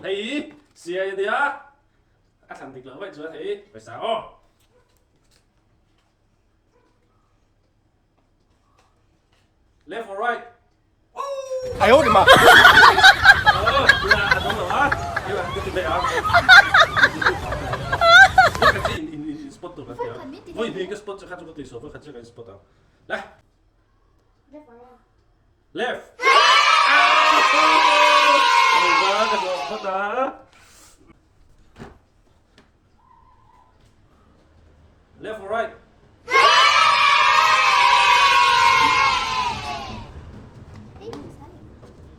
Thì xìa gì á? Thành thiệt lỡ vậy chưa thì phải sao? Left or right? 哎呦我的妈懂了啊？你来，準備啊！你 spot 到啦，我而家個 spot 就開咗個對手，我開咗個 spot 啊！嚟 Left or right?，left。好啊，個 spot 啊 ！Left or right?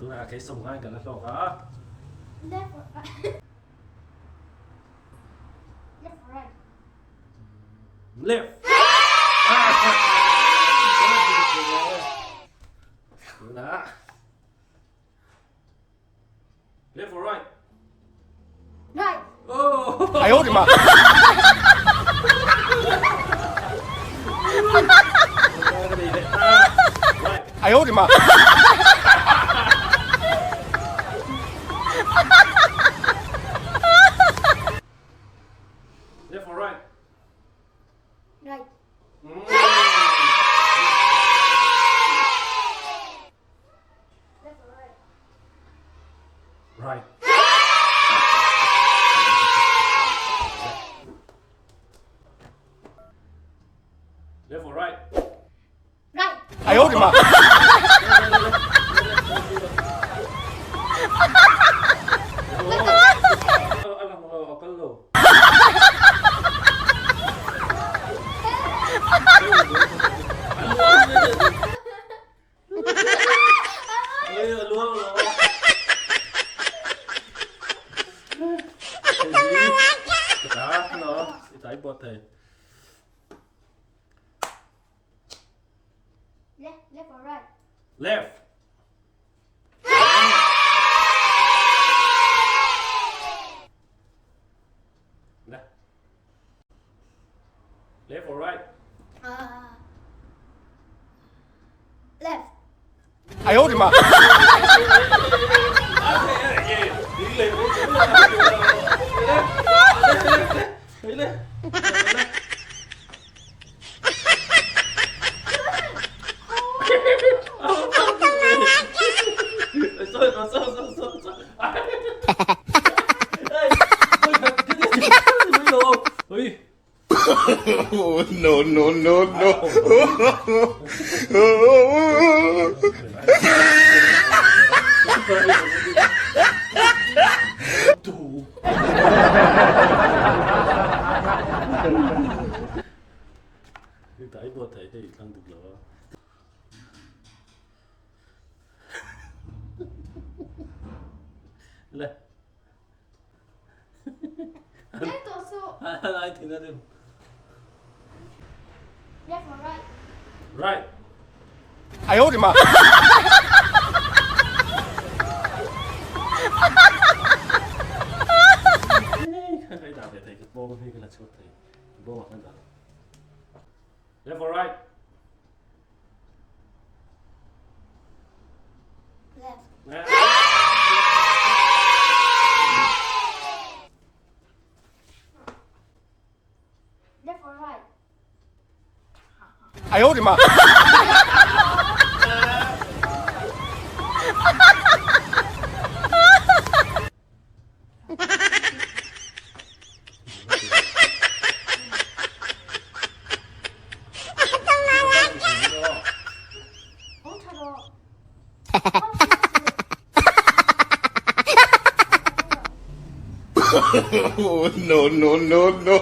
Tôi là cái sông ai cần nó đâu hả? Left or right? Left or right? Left. Đó. Left or right? Right. Oh. 哎呦我的妈 Right. 哎呦我的妈 Left or right? Right. Left or right? Right. Left or right? Right. 哎呦我的妈 Left or right? Left. Left or right? Left. 哎呦我的妈 no no no no Đủ. Tại bộ thầy thì không được lỡ. Lên. Left also. Ai thì nó đi. Left or right? Right. 哎呦我的妈 Hãy đạp để thầy cái bô cái là chốt thầy. Cái bô hoặc đạp. Left or right? Left. Left or right? 哎呦我的妈 엉차로. no no no no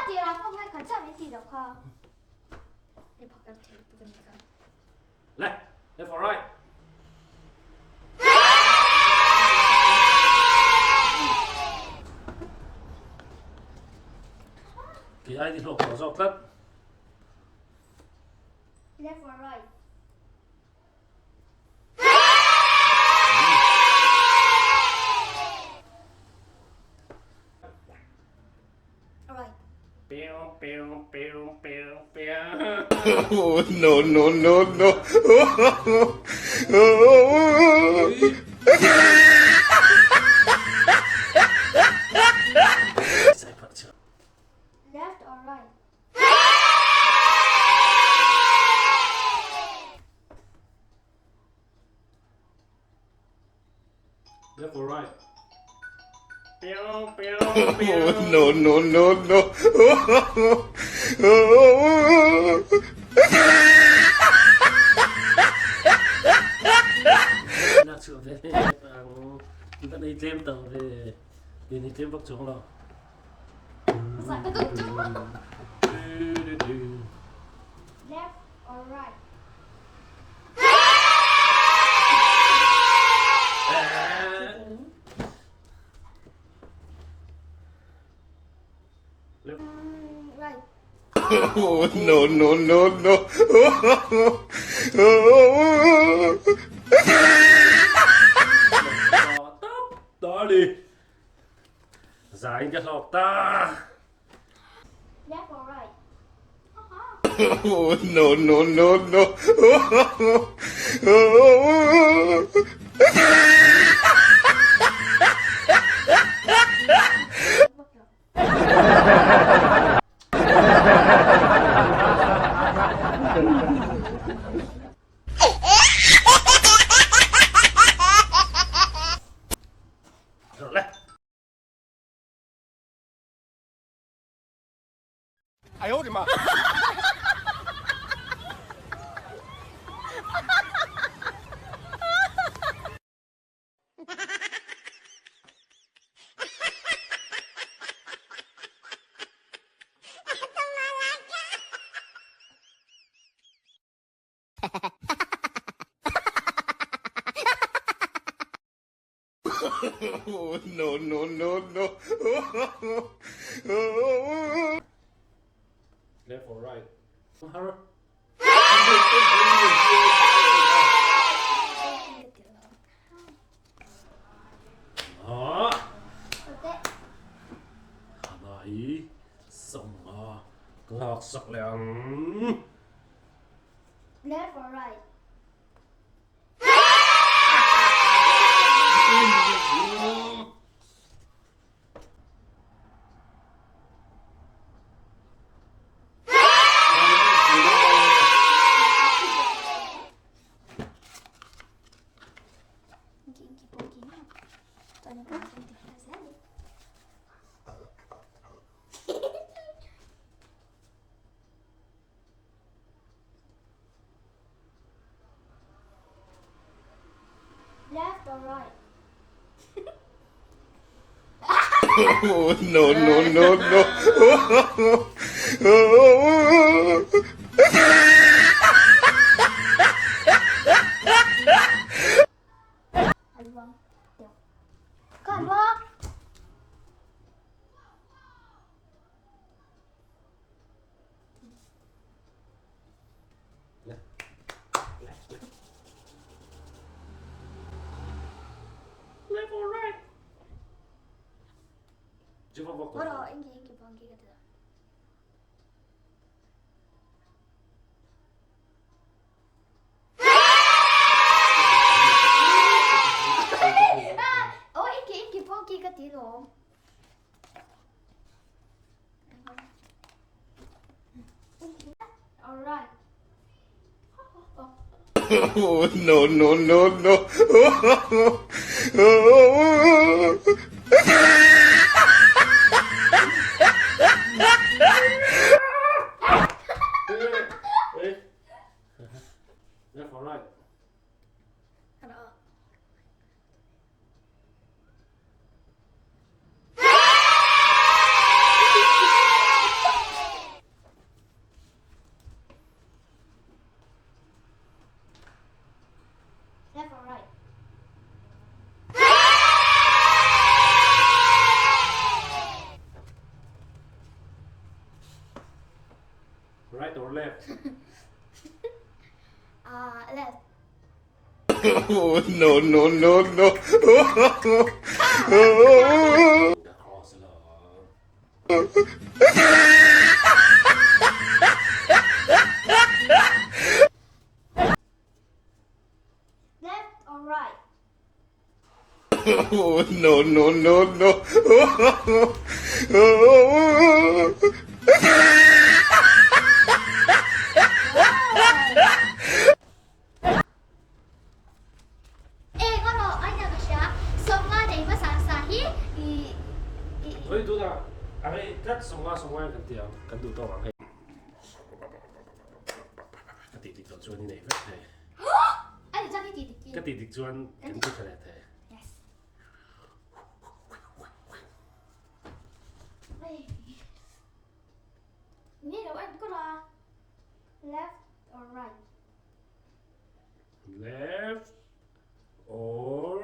thì là không hay cẩn trọng thì được không? Để bỏ cái thẻ của mình cả. Left. Left or right? Thì ai thì thuộc vào dọc đất. Left or right? Right. Pew pew pew pew pew. no no no no Left or right? No, no, no, no. Nào sửa về vẫn đi thêm tờ về đi thêm bóc xuống rồi. Sao cái tục chung? Left or right? Right. No, no, no, no. Đó đi. Giải cho học ta. Left or right? No, no, no, no. Rồi left. 哎呦我的妈！No, no, no, no. Left or right? Hurry. Đó. 어때? 하나이 썸마 그학 석량. Left or right? 인기 보기는 저는 그렇게 하세요. Left or right? No, no, no, no. 알방. 그 알방. Left or right? 집어먹고. 뭐라 인기 번개가 돼. 인기 번개가 뒤로. Alright. No, no, no, no. Left or right? 하나. Left or right? Right or left? Left. No, no, no, no. Cross lah. Left or right? No, no, no, no. 이거로 알려주시오. 정말 所以都啦，阿你一送啊咁啲啊，咁到多玩起，一啲啲就做啲嚟嘅，哎，你將啲弟弟一啲啲做咁啲出嚟睇。 Yes。哎，你呢度按嗰啦，left or right？ Left or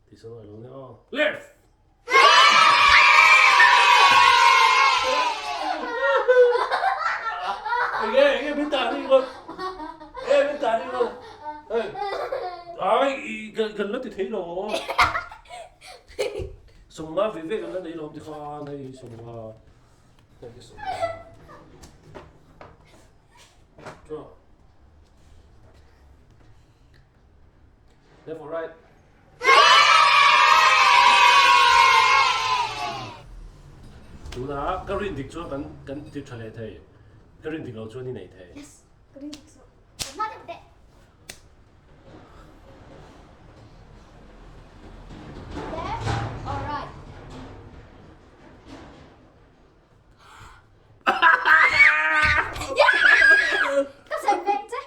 第三個係兩哦 ，left。Ini minta ni con. Minta ni con. Ai, gần lớp thì thấy rồi. Sùng ma về gần lớp đấy rồi thì khoa này sùng ma. Đây cái sùng ma. Cho. Left or right? Đúng đó, cái rin địch cho cần tiếp trở lại thầy. Cái rin địch lâu cho đi này thầy. Yes。嗰啲數，媽對唔對 ？Left or right？ Có sành vẹn chứ?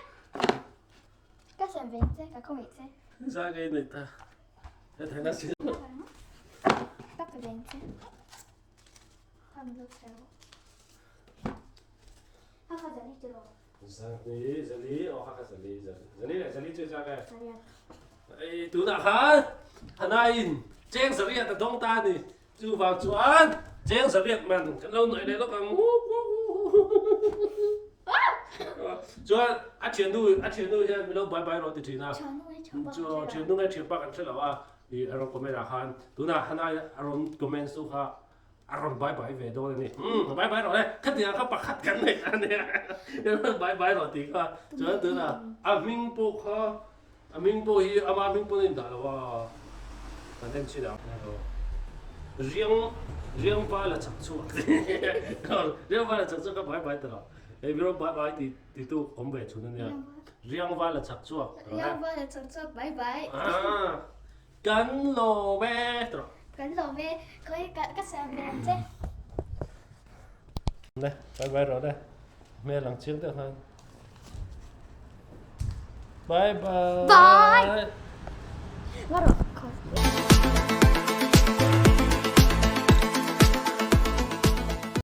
Có sành vẹn chứ? Cả không vẹn chứ? Ra cái này ta. Để thấy nó xíu. Tóc phải vẹn chứ? Không được sao? Không phải dẫn đi chưa rồi? Giờ lý, hoặc là giờ lý chưa ra cái. Rồi ạ. Ê, tú đã khá. Hẳn ai, chén giờ lý là đông ta đi. Chú vào chú ăn. Chén giờ lý mà cái lâu nội đấy nó càng chú ăn chuyển đuôi nha, mình lâu bye bye rồi thì chỉ nào. Chú chuyển đuôi ngay chuyển bạc ăn sẽ là à. Thì anh comment là han. Tú đã hẳn ai anh comment số ha. Anh bye bye về đâu này. Bye bye rồi đấy. Khát thì anh bạc khát cắn này anh này. Bye bye rồi thì ha. Chú ăn tú là Minh Bộ ha. Minh Bộ hi, Minh Bộ nên đã là wa. Anh đem chỉ đạo. Riêng vai là chắc chắn. Riêng vai là chắc chắn các bye bye đó. Ê, biết bye bye thì tu không về chỗ này. Riêng vai là chắc chắn. Riêng vai là chắc chắn bye bye. À, cắn lô bé rồi. Cắn lỗ về, có cái sành vẹn chứ? Đây, bye bye rồi đây. Mẹ làm chiếc được hơn. Bye bye. Bye. Bắt đầu.